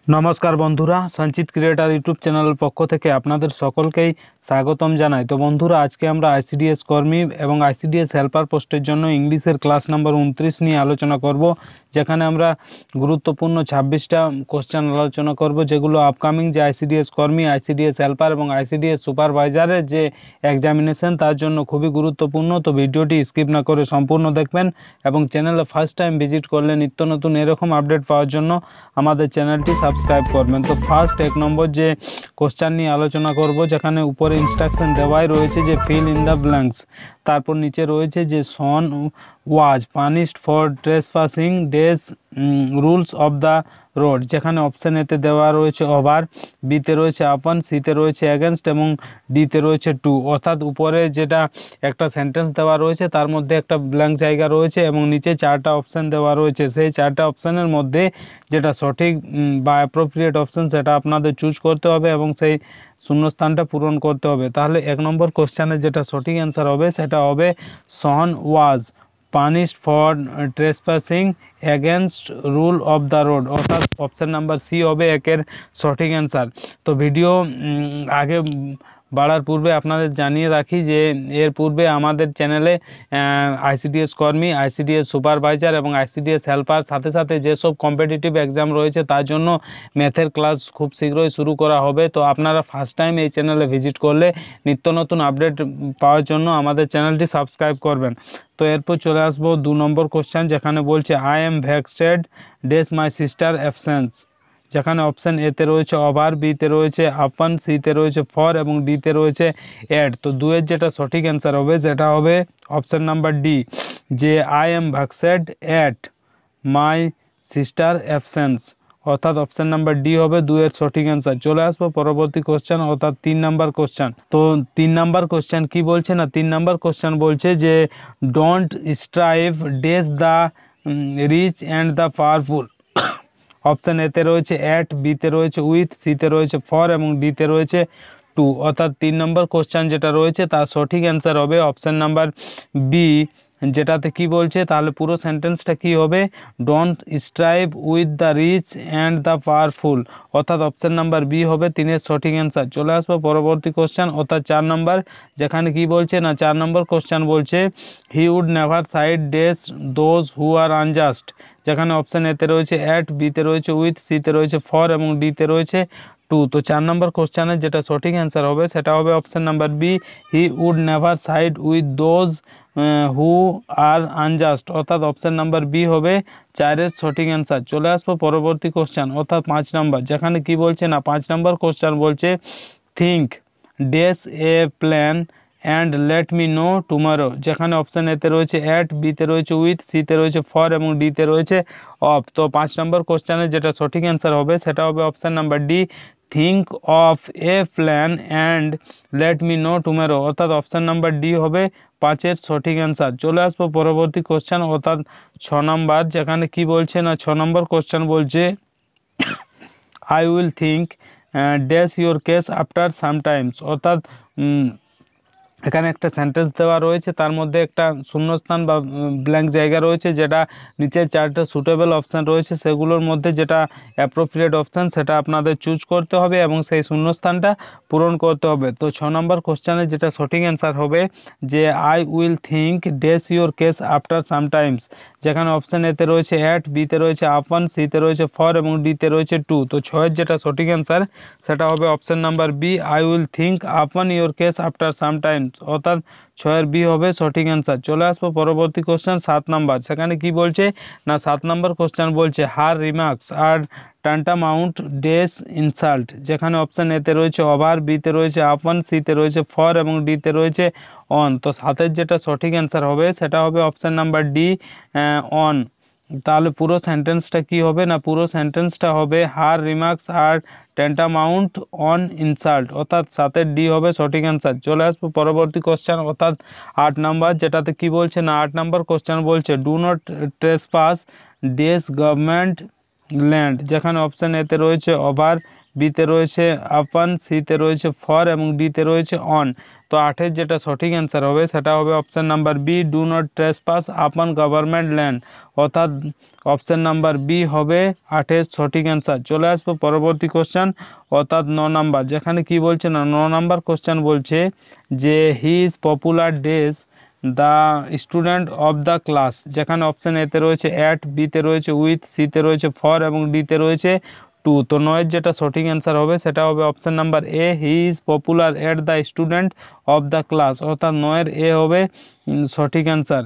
নমস্কার বন্ধুরা, সঞ্চিত ক্রিয়েটার ইউটিউব চ্যানেলের পক্ষ থেকে আপনাদের সকলকেই স্বাগতম জানাই। তো বন্ধুরা, আজকে আমরা আইসিডিএস কর্মী এবং আইসিডিএস হেল্পার পোস্টের জন্য ইংলিশের ক্লাস নাম্বার 29 নিয়ে আলোচনা করব, যেখানে আমরা গুরুত্বপূর্ণ 26টা কোশ্চেন আলোচনা করব, যেগুলো আপকামিং যে আইসিডিএস কর্মী, আইসিডিএস হেল্পার এবং আইসিডিএস সুপারভাইজারের যে এক্সামিনেশন তার জন্য খুবই গুরুত্বপূর্ণ। তো ভিডিওটি স্কিপ না করে সম্পূর্ণ দেখবেন এবং চ্যানেলে ফার্স্ট টাইম ভিজিট করলে নিত্য নতুন এরকম আপডেট পাওয়ার জন্য আমাদের চ্যানেলটি সাবস্ক্রাইব করবেন। তো ফার্স্ট 1 নম্বর যে কোশ্চেন নিয়ে আলোচনা করব, যেখানে উপরে ইনস্ট্রাকশন দেওয়াই রয়েছে যে ফিল ইন দ্য ব্ল্যাঙ্কস, তারপর নিচে রয়েছে যে son was punished for trespassing days rules of the road, যেখানে অপশান এতে দেওয়া রয়েছে ওভার, বিতে রয়েছে আপন, সিতে রয়েছে অ্যাগেনস্ট এবং ডিতে রয়েছে টু। অর্থাৎ উপরে যেটা একটা সেন্টেন্স দেওয়া রয়েছে তার মধ্যে একটা ব্ল্যাঙ্ক জায়গা রয়েছে এবং নিচে 4টা অপশান দেওয়া রয়েছে। সেই 4টা অপশানের মধ্যে যেটা সঠিক বা অ্যাপ্রোপ্রিয়েট অপশান সেটা আপনাদের চুজ করতে হবে এবং সেই শূন্যস্থানটা পূরণ করতে হবে। তাহলে 1 নম্বর কোশ্চেনের যেটা সঠিক অ্যান্সার হবে সেটা হবে son was punished for trespassing against rule of the road, অর্থাৎ অপশান নাম্বার সি হবে একের সঠিক অ্যান্সার। তো ভিডিও আগে বাড়ার পূর্বে আপনাদের জানিয়ে রাখি যে এর পূর্বে আমাদের চ্যানেলে আইসিডিএস কর্মী, আইসিডিএস সুপারভাইজার এবং আইসিডিএস হেল্পার সাথে সাথে যেসব কম্পিটিটিভ এক্সাম রয়েছে তার জন্য ম্যাথের ক্লাস খুব শীঘ্রই শুরু করা হবে। তো আপনারা ফার্স্ট টাইম এই চ্যানেলে ভিজিট করলে নিত্য নতুন আপডেট পাওয়ার জন্য আমাদের চ্যানেলটি সাবস্ক্রাইব করবেন। তো এরপর চলে আসবো 2 নম্বর কোশ্চেন, যেখানে বলছে I am vexed days my sister absence, যেখানে অপশান এতে রয়েছে ওভার, বিতে রয়েছে আপন, সিতে রয়েছে ফর এবং ডিতে রয়েছে অ্যাড। তো 2-এর যেটা সঠিক অ্যান্সার হবে সেটা হবে অপশান নাম্বার ডি, যে I am vexed at my sister absence, অর্থাৎ অপশান নাম্বার ডি হবে 2-এর সঠিক অ্যান্সার। চলে আসবো পরবর্তী কোশ্চেন, অর্থাৎ 3 নাম্বার কোশ্চেন। তো 3 নাম্বার কোশ্চেন কি বলছে না, 3 নাম্বার কোশ্চেন বলছে যে don't strive dash the rich and the powerful. Option এতে রয়েছে অ্যাট, বিতে রয়েছে উইথ, সিতে রয়েছে ফর এবং ডিতে রয়েছে টু। অর্থাৎ 3 নম্বর কোশ্চেন যেটা রয়েছে তার সঠিক অ্যান্সার হবে অপশান নাম্বার বি, যেটাতে কি বলছে তাহলে পুরো সেন্টেন্সটা কি হবে, don't strive with the rich and the powerful, অর্থাৎ অপশান নাম্বার বি হবে 3-এর সঠিক অ্যান্সার। চলে আসবো পরবর্তী কোশ্চেন, অর্থাৎ 4 নম্বর, যেখানে কি বলছে না 4 নম্বর কোশ্চেন বলছে he would never side dash those who are unjust, যেখানে অপশান এতে রয়েছে অ্যাট, বিতে রয়েছে উইথ, সিতে রয়েছে ফর এবং ডিতে রয়েছে টু। তো 4 নম্বর কোশ্চেনের যেটা সঠিক অ্যান্সার হবে সেটা হবে option number B, he would never side with those who are unjust, অর্থাৎ অপশান নাম্বার বি হবে 4-এর সঠিক অ্যান্সার। চলে আসবো পরবর্তী কোশ্চেন, অর্থাৎ 5 নম্বর, যেখানে কি বলছে না 5 নম্বর কোশ্চেন বলছে think dash a plan and let me know tomorrow, যেখানে অপশান এতে রয়েছে অ্যাট, বিতে রয়েছে উইথ, সিতে রয়েছে ফর এবং ডিতে রয়েছে অফ। তো 5 নম্বর কোশ্চেনের যেটা সঠিক অ্যান্সার হবে সেটা হবে option number D, think of A plan and let me know tomorrow, অর্থাৎ অপশান নাম্বার ডি হবে 5-এর সঠিক অ্যান্সার। চলে আসবো পরবর্তী কোশ্চেন, অর্থাৎ 6 নম্বর, যেখানে কি বলছে না 6 নম্বর কোশ্চেন বলছে I will think dash your case after sometimes, অর্থাৎ এখানে একটা সেন্টেন্স দেওয়া রয়েছে, তার মধ্যে একটা শূন্যস্থান বা ব্ল্যাঙ্ক জায়গা রয়েছে, যেটা নিচের 4টা সুটেবল অপশান রয়েছে সেগুলোর মধ্যে যেটা অ্যাপ্রোপ্রিয়েট অপশান সেটা আপনাদের চুজ করতে হবে এবং সেই শূন্যস্থানটা পূরণ করতে হবে। তো 6 নম্বর কোশ্চেনের যেটা সঠিক অ্যান্সার হবে যে I will think dash your case after sometimes, যেখানে অপশান এতে রয়েছে অ্যাট, বিতে রয়েছে আপন, সিতে রয়েছে ফর এবং ডিতে রয়েছে টু। তো 6-এর যেটা সঠিক অ্যান্সার সেটা হবে option number B, I will think upon your case after sometimes, অর্থাৎ 6-এর বি হবে সঠিক অ্যান্সার। চলে আসবো পরবর্তী কোশ্চেন 7 নাম্বার, সেখানে কি বলছে না 7 নম্বর কোশ্চেন বলছে হার remarks are tantamount dress insult, যেখানে অপশান এতে রয়েছে ওভার, বিতে রয়েছে আপন, সিতে রয়েছে ফর এবং ডিতে রয়েছে অন। তো 7-এর যেটা সঠিক অ্যান্সার হবে সেটা হবে অপশান নাম্বার ডি, অন। তাহলে পুরো সেন্টেন্সটা কি হবে না, পুরো সেন্টেন্সটা হবে her remarks are tantamount on insult, অর্থাৎ 7-এর ডি হবে সঠিক অ্যান্সার। চলে আসবো পরবর্তী কোশ্চেন, অর্থাৎ 8 নাম্বার, যেটাতে কি বলছে না 8 নাম্বার কোশ্চেন বলছে do not trespass dash government land, যেখানে অপশান এতে রয়েছে ওভার, বিতে রয়েছে আপন, সিতে রয়েছে ফর এবং ডিতে রয়েছে অন। তো 8-এর যেটা সঠিক অ্যান্সার হবে সেটা হবে option number B, do not trespass upon government land. অর্থাৎ অপশান নাম্বার বি হবে 8-এর সঠিক অ্যান্সার। চলে আসবো পরবর্তী কোশ্চেন, অর্থাৎ 9 নাম্বার, যেখানে কি বলছে না 9 নাম্বার কোশ্চেন বলছে যে he is popular days the student of the class. যেখানে অপশান এতে রয়েছে অ্যাট, বিতে রয়েছে উইথ, সিতে রয়েছে ফর এবং ডিতে রয়েছে টু। তো 9-এর যেটা সঠিক অ্যান্সার হবে সেটা হবে option number A, he is popular at the student of the class. অর্থাৎ 9-এর এ হবে সঠিক অ্যান্সার।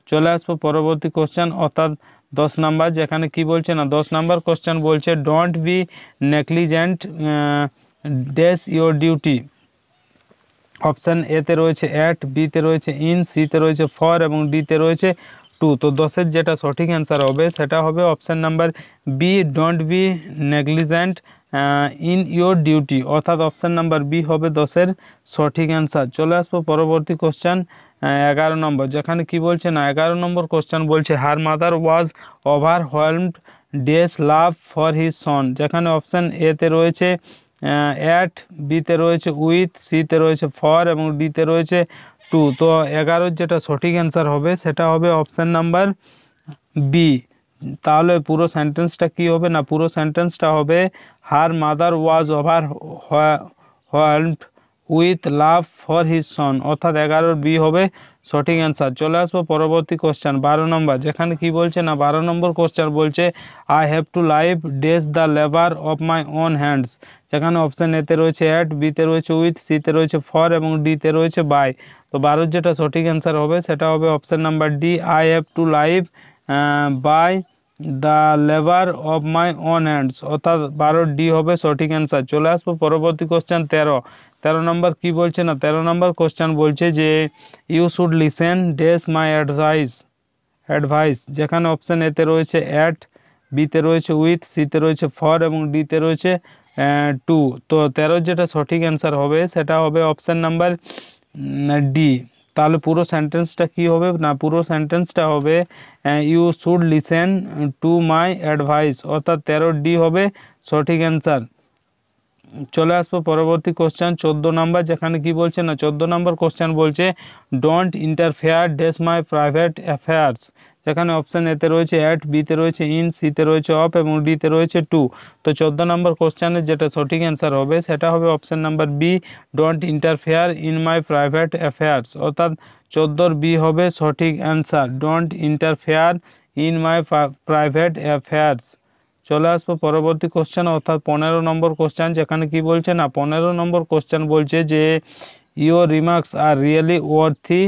চলে আসবো পরবর্তী কোশ্চেন, অর্থাৎ 10 নাম্বার, যেখানে কি বলছে না 10 নাম্বার কোশ্চেন বলছে don't be negligent dash your duty. Option এতে রয়েছে অ্যাট, বিতে রয়েছে ইন, সিতে রয়েছে ফর এবং ডিতে রয়েছে টু। তো 10-এর যেটা সঠিক অ্যান্সার হবে সেটা হবে option number B, don't be negligent in your duty. অর্থাৎ অপশান নাম্বার বি হবে 10-এর সঠিক অ্যান্সার। চলে আসবো পরবর্তী কোশ্চেন 11 নম্বর, যেখানে কি বলছে না 11 নম্বর কোশ্চেন বলছে her mother was overwhelmed dash love for his son. যেখানে অপশান এতে রয়েছে অ্যাট, বিতে রয়েছে উইথ, সিতে রয়েছে ফর এবং ডিতে রয়েছে টু। তো 11-র যেটা সঠিক অ্যান্সার হবে সেটা হবে অপশান নাম্বার বি। তাহলে পুরো সেন্টেন্সটা কি হবে না পুরো সেন্টেন্সটা হবে হার mother was overwhelmed with love for his সন। অর্থাৎ 11-র বি হবে সঠিক অ্যান্সার। চলে আসবো পরবর্তী কোশ্চেন 12 নম্বর, যেখানে কি বলছে না 12 নম্বর কোশ্চেন বলছে I have to live dash the labour of my own hands. যেখানে অপশান এতে রয়েছে অ্যাট, বিতে রয়েছে উইথ, সিতে রয়েছে ফর এবং ডিতে রয়েছে বাই। তো 12-র যেটা সঠিক অ্যান্সার হবে সেটা হবে option number D, I have to live by the labour of my own hands. অর্থাৎ 12 ডি হবে সঠিক অ্যান্সার। চলে আসবো পরবর্তী কোশ্চেন 13 নম্বর, কি বলছে না 13 নম্বর কোশ্চেন বলছে যে you should listen dash my advice. যেখানে অপশান এতে রয়েছে অ্যাট, বিতে রয়েছে উইথ, সিতে রয়েছে ফর এবং ডিতে রয়েছে টু। তো 13-র যেটা সঠিক অ্যান্সার হবে সেটা হবে অপশান নাম্বার ডি। তাহলে পুরো সেন্টেন্সটা কি হবে না পুরো সেন্টেন্সটা হবে you should listen to my advice. অর্থাৎ 13 ডি হবে সঠিক অ্যান্সার। চলে আসবো পরবর্তী কোশ্চেন 14 নাম্বার, যেখানে কি বলছে না 14 নম্বর কোশ্চেন বলছে don't interfere dash my private affairs. যেখানে অপশান এতে রয়েছে অ্যাট, বিতে রয়েছে ইন, সিতে রয়েছে অফ এবং ডিতে রয়েছে টু। তো 14 নম্বর কোশ্চেনের যেটা সঠিক অ্যান্সার হবে সেটা হবে option number B, don't interfere in my private affairs. অর্থাৎ 14-র বি হবে সঠিক answer, don't interfere in my private affairs. চলে আসবো পরবর্তী কোশ্চেন, অর্থাৎ 15 নম্বর কোশ্চেন, যেখানে কি বলছে না 15 নম্বর কোশ্চেন বলছে যে your remarks are really worthy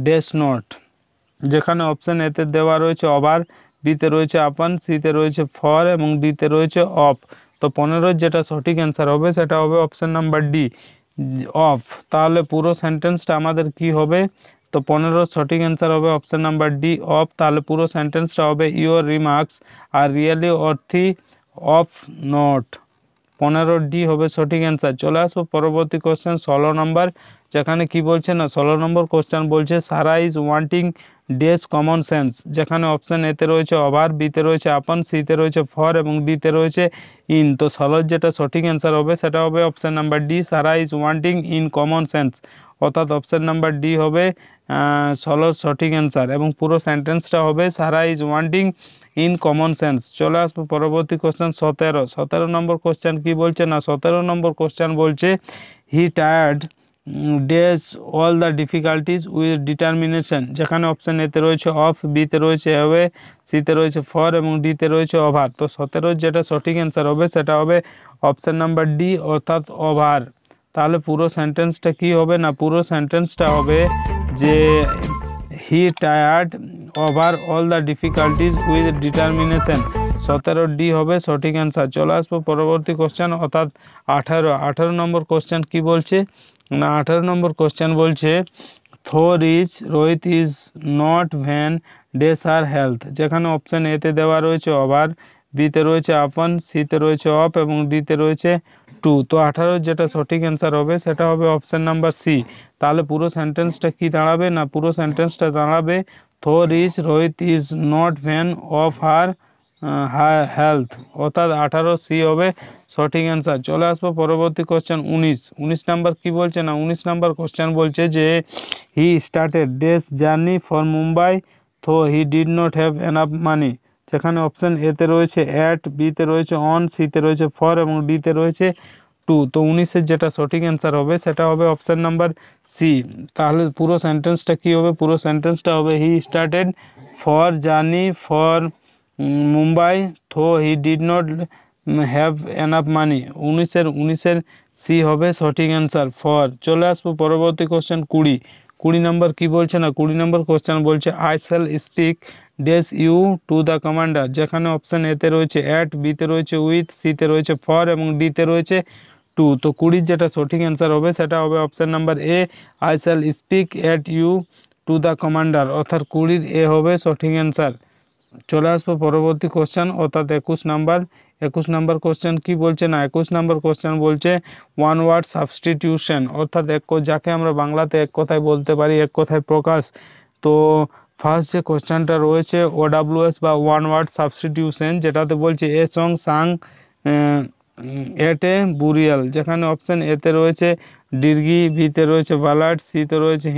dash not. যেখানে অপশান এতে দেওয়া রয়েছে ওভার, বিতে রয়েছে আপন, সিতে রয়েছে ফর এবং ডিতে রয়েছে অফ। তো 15-র যেটা সঠিক অ্যান্সার হবে সেটা হবে অপশান নাম্বার ডি, অফ। তাহলে পুরো সেন্টেন্সটা আমাদের কি হবে, তো 15-র সঠিক অ্যান্সার হবে অপশান নাম্বার ডি, অফ। তাহলে পুরো সেন্টেন্সটা হবে your remarks are really worthy of not. 15 D হবে সঠিক অ্যান্সার। চলে আসবো পরবর্তী কোশ্চেন 16 নম্বর, যেখানে কি বলছে না 16 নম্বর কোশ্চেন বলছে Sara is wanting dash common sense. যেখানে অপশান এতে রয়েছে ওভার, বিতে রয়েছে আপন, সিতে রয়েছে ফর এবং ডিতে রয়েছে ইন। তো 16-র যেটা সঠিক অ্যান্সার হবে সেটা হবে option number D, Sara is wanting in common sense. অর্থাৎ অপশান নাম্বার ডি হবে 16-র সঠিক অ্যান্সার এবং পুরো সেন্টেন্সটা হবে Sara is wanting in common sense. চলে আসবো পরবর্তী কোশ্চেন 17 নম্বর কোশ্চেন কি বলছে না 17 নম্বর কোশ্চেন বলছে he tired days all the difficulties with determination. যেখানে অপশান এতে রয়েছে অফ, বিতে রয়েছে অ্যাওয়ে, সিতে রয়েছে ফর এবং ডিতে রয়েছে ওভার। তো 17-র যেটা সঠিক অ্যান্সার হবে সেটা হবে অপশান নাম্বার ডি, অর্থাৎ ওভার। তাহলে পুরো সেন্টেন্সটা কি হবে না পুরো সেন্টেন্সটা হবে যে he tired over all the difficulties with determination. 17 D হবে সঠিক অ্যান্সার। চলে আসবো পরবর্তী কোশ্চেন, অর্থাৎ 18 নম্বর কোশ্চেন কি বলছে না 18 নম্বর কোশ্চেন বলছে Rohit is not vain dash her health. যেখানে অপশান এতে দেওয়া রয়েছে ওভার, বিতে রয়েছে আপন, সিতে রয়েছে অফ এবং ডিতে রয়েছে টু। তো 18-র যেটা সঠিক অ্যান্সার হবে সেটা হবে অপশান নাম্বার সি। তাহলে পুরো সেন্টেন্সটা কি দাঁড়াবে না পুরো সেন্টেন্সটা দাঁড়াবে Rohit is not van of her health, অর্থাৎ 18 হবে সঠিক অ্যান্সার। চলে আসবো পরবর্তী কোশ্চেন 19 নাম্বার কি বলছে না 19 নাম্বার কোশ্চেন বলছে যে he started dash journey for Mumbai though he did not have enough money. যেখানে অপশান এতে রয়েছে অ্যাট, বিতে রয়েছে অন, সিতে রয়েছে ফর এবং ডিতে রয়েছে টু। তো 19-এর যেটা সঠিক অ্যান্সার হবে সেটা হবে অপশান নাম্বার সি। তাহলে পুরো সেন্টেন্সটা কি হবে? পুরো সেন্টেন্সটা হবে he started for journey for Mumbai though he did not have enough money. 19-এর সি হবে সঠিক অ্যান্সার ফর। চলে আসবো পরবর্তী কোশ্চেন 20 নম্বর কি বলছে না 20 নম্বর কোশ্চেন বলছে I shall speak dash you to the commander. যেখানে অপশান এতে রয়েছে অ্যাট, বিতে রয়েছে উইথ, সিতে রয়েছে ফর এবং ডিতে রয়েছে টু। তো 20-র যেটা সঠিক অ্যান্সার হবে সেটা হবে option number A, I shall speak at you to the commander, অর্থাৎ 20-র এ হবে সঠিক অ্যান্সার। চলে আসবো পরবর্তী কোশ্চেন অর্থাৎ 21 নাম্বার কোশ্চেন কি বলছে না 21 নাম্বার কোশ্চেন বলছে ওয়ান ওয়ার্ড সাবস্টিটিউশন, অর্থাৎ যাকে আমরা বাংলাতে এক কথায় বলতে পারি এক কথায় প্রকাশ। তো ফার্স্ট যে কোশ্চেনটা রয়েছে OWS বা ওয়ান ওয়ার্ড সাবস্টিটিউশন, যেটাতে বলছে a song sung at a burial. যেখানে অপশান এতে রয়েছে ডির্গি, বিতে রয়েছে বালাড, সিতে রয়েছে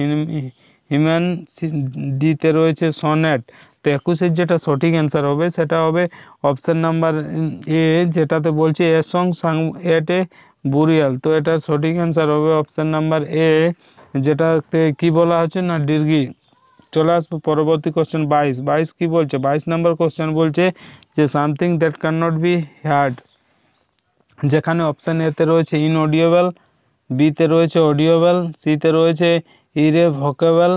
হিম্যান, ডিতে রয়েছে সনেট। তো 21-এর যেটা সঠিক অ্যান্সার হবে সেটা হবে অপশান নাম্বার এ, যেটাতে বলছে a song sung at a burial. তো এটার সঠিক অ্যান্সার হবে অপশান নাম্বার এ, যেটাতে কি বলা হচ্ছে না ডির্গি। চলে আসবো পরবর্তী কোশ্চেন 22 কি বলছে 22 নাম্বার কোশ্চেন বলছে যে something that can not be hard. যেখানে অপশান এতে রয়েছে ইনঅডিয়েবল, বিতে রয়েছে অডিয়েবল, সিতে রয়েছে ইরেভোকেবল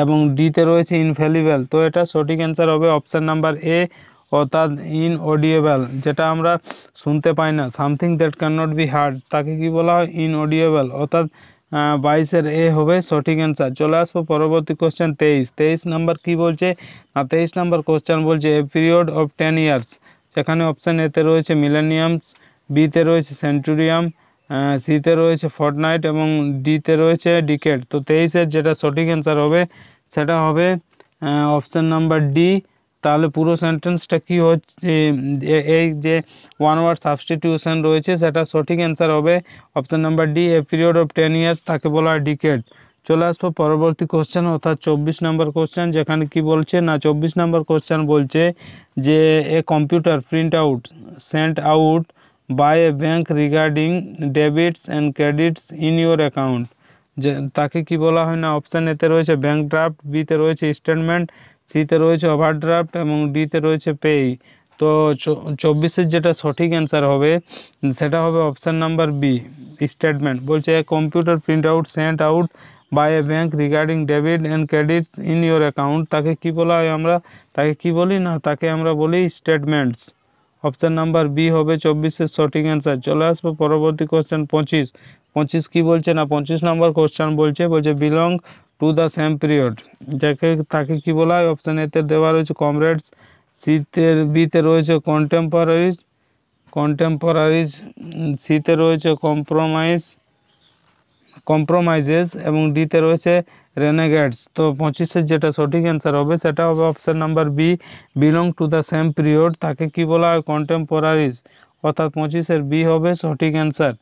এবং ডিতে রয়েছে ইনফ্যালিবল। তো এটা সঠিক অ্যান্সার হবে অপশান নাম্বার এ, অর্থাৎ ইনঅডিয়েবল, যেটা আমরা শুনতে পাই না। Something that can not be hard তাকে কি বলা হয়? ইনঅডিয়েবল, অর্থাৎ 22-এর এ হবে সঠিক অ্যান্সার। চলে আসবো পরবর্তী কোশ্চেন 23 নাম্বার কি বলছে না 23 নাম্বার কোশ্চেন বলছে এ পিরিয়ড অফ 10 ইয়ার্স। যেখানে অপশান এতে রয়েছে মিলেনিয়ামস, বিতে রয়েছে সেঞ্চুরিয়াম, সিতে রয়েছে ফর্টনাইট এবং ডিতে রয়েছে ডিকেড। তো 23-এর যেটা সঠিক অ্যান্সার হবে সেটা হবে অপশান নাম্বার ডি। তাহলে পুরো সেন্টেন্সটা কি হচ্ছে এই যে ওয়ান ওয়ার্ড সাবস্টিটিউশন রয়েছে সেটা সঠিক অ্যান্সার হবে option number D, a period of 10 years তাকে বলা হয় ডিকেড। চলে আসবো পরবর্তী কোশ্চেন অর্থাৎ 24 নম্বর কোশ্চেন। যেখানে কি বলছে না 24 নম্বর কোশ্চেন বলছে যে a computer print out sent out by a bank regarding debits and credits in your account. যে তাকে কি বলা হয় না অপশান এতে রয়েছে ব্যাঙ্ক ড্রাফট, বিতে রয়েছে স্টেটমেন্ট, সিতে রয়েছে ওভারড্রাফট এবং ডিতে রয়েছে পেই। তো 24-এর যেটা সঠিক অ্যান্সার হবে সেটা হবে অপশান নাম্বার বি, স্টেটমেন্ট। বলছে computer print out sent out by a bank regarding debit and credits in your account, তাকে কি বলা হয়? আমরা তাকে কি বলি না তাকে আমরা বলি স্টেটমেন্টস। অপশান নাম্বার বি হবে 24-এর সঠিক অ্যান্সার। চলে আসবো পরবর্তী কোশ্চেন 25 কি বলছে না 25 নম্বর কোশ্চেন বলছে belong to the same period. তাকে কি বলা হয়? অপশান এতে দেওয়া রয়েছে কমরেডস, বিতে রয়েছে কন্টেম্পোরারিজ, সিতে রয়েছে কম্প্রোমাইজেস এবং ডিতে রয়েছে রেনেগেডস। তো 25-এর যেটা সঠিক অ্যান্সার হবে সেটা হবে option number B, belong to the same period তাকে কি বলা হয়? কন্টেম্পোরারিজ, অর্থাৎ 25-এর বি হবে সঠিক অ্যান্সার।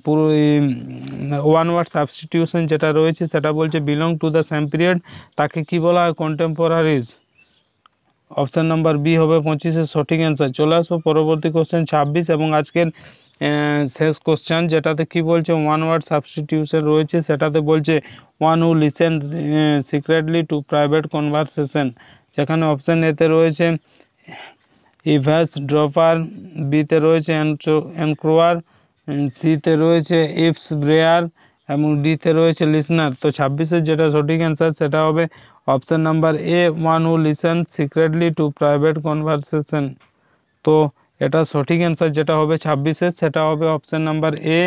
পুরো ওয়ান ওয়ার্ড সাবস্টিটিউশন যেটা রয়েছে সেটা বলছে belong to the same period তাকে কি বলা হয়? কন্টেম্পোরারিজ। অপশান নাম্বার বি হবে 25-এর সঠিক অ্যান্সার। চলে আসবো পরবর্তী কোশ্চেন 26 এবং আজকের শেষ কোশ্চেন, যেটাতে কি বলছে ওয়ান ওয়ার্ড সাবস্টিটিউশন রয়েছে সেটাতে বলছে one who listen secretly to private conversation. যেখানে অপশান এতে রয়েছে ইভ্যাস ড্রপার, বিতে রয়েছে এনক্রোয়ার, সিতে রয়েছে ইপস ব্রেয়ার এবং ডিতে রয়েছে লিসনার। তো 26-এর যেটা সঠিক অ্যান্সার সেটা হবে option number A, one who listen secretly to private conversation. তো এটা সঠিক অ্যান্সার যেটা হবে 26-এর সেটা হবে option number A,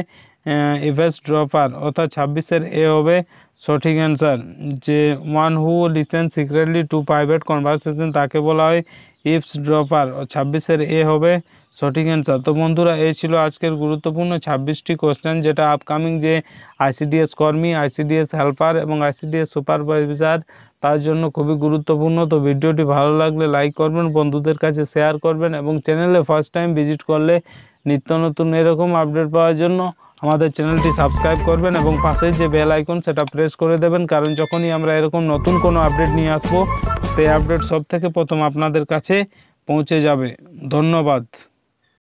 eavesdropper, অর্থাৎ 26-এর এ হবে সঠিক অ্যান্সার। যে one who listen secretly to private conversation তাকে বলা হয় ইভসড্রপার, 26-এর এ হবে সঠিক অ্যান্সার। তো বন্ধুরা এই ছিল আজকের গুরুত্বপূর্ণ 26টি কোশ্চেন, যেটা আপকামিং যে আইসিডিএস কর্মী, আইসিডিএস হেল্পার এবং আইসিডিএস সুপারভাইজার তার জন্য খুবই গুরুত্বপূর্ণ। তো ভিডিওটি ভালো লাগলে লাইক করবেন, বন্ধুদের কাছে শেয়ার করবেন এবং চ্যানেলে ফার্স্ট টাইম ভিজিট করলে নিত্য নতুন এরকম আপডেট পাওয়ার জন্য আমাদের চ্যানেলটি সাবস্ক্রাইব করবেন এবং পাশে যে বেল আইকন সেটা প্রেস করে দেবেন, কারণ যখনই আমরা এরকম নতুন কোনো আপডেট নিয়ে আসবো সেই আপডেট সব থেকে প্রথম আপনাদের কাছে পৌঁছে যাবে। ধন্যবাদ।